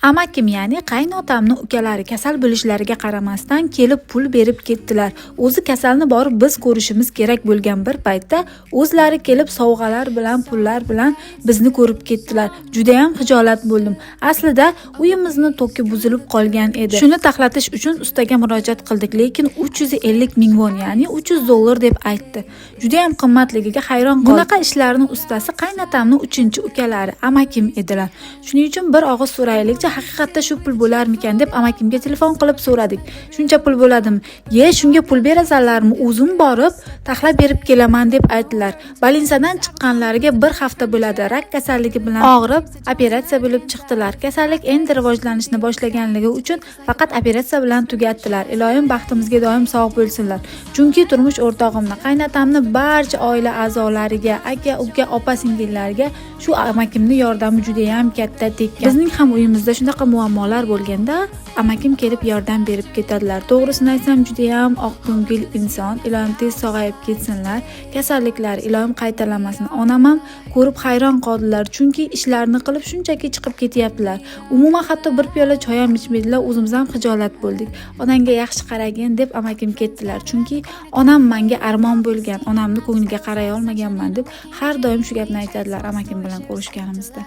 Amakim, ya'ni qaynotamni ukalari kasal bo'lishlariga qaramasdan kelib pul berib ketdilar. O'zi kasalni borib biz ko'rishimiz kerak bo'lgan bir paytda o'zlari kelib sovg'alar bilan, pullar bilan bizni ko'rib ketdilar. Juda ham xijolat bo'ldim. Aslida uyimizni to'ki buzilib qolgan edi. Shuni taxlatish uchun ustaga murojaat qildik, lekin 350 ming won, ya'ni $300 deb aytdi. Juda ham qimmatligiga hayron qoldim. Bunaqa ishlarning ustasi qaynotamning 3-ukalari amakim edilar. Shuning uchun bir og'iz so'raylikcha, haqiqatda shu pul bo'larmikan deb amakimga telefon qilib so'radik. Shuncha pul bo'ladimi? Shunga pul berasanlarmi? O'zim borib taxlab berib kelaman deb aytdilar. Balinsadan chiqqanlariga bir hafta bo'ladi. Rak kasalligi bilan og'rib, operatsiya bo'lib chiqdilar. Kasallik endi rivojlanishni boshlaganligi uchun faqat operatsiya bilan tugatdilar. Iloyim baxtimizga doim sog' bo'lsinlar. Chunki turmush o'rtog'imni, qaynotamni barcha oila a'zolariga, aka, uka, opa-singillarga shu amakimning yordami juda ham katta tekkan. Bizning ham uyimizda shunaqa muammolar bo'lganda amakim kelib yordam berib ketadilar. To'g'risini aytsam, juda ham oqko'ngil inson. Iloyim tez sog'ayib ketsinlar. Kasalliklar iloyim qaytalamasin. Onam ham ko'rib hayron qoldilar, chunki ishlarini qilib shunchaki chiqib ketyaptilar. Umuman hatto bir piyola choy ham ichmaydilar. O'zimiz ham xijolat bo'ldik. Onangga yaxshi qaragin deb amakim ketdilar, chunki onam menga armon bo'lgan. Onamni ko'ngliga qaray olmaganman deb har doim shu gapni aytadilar amakim bilan ko'rishganimizda.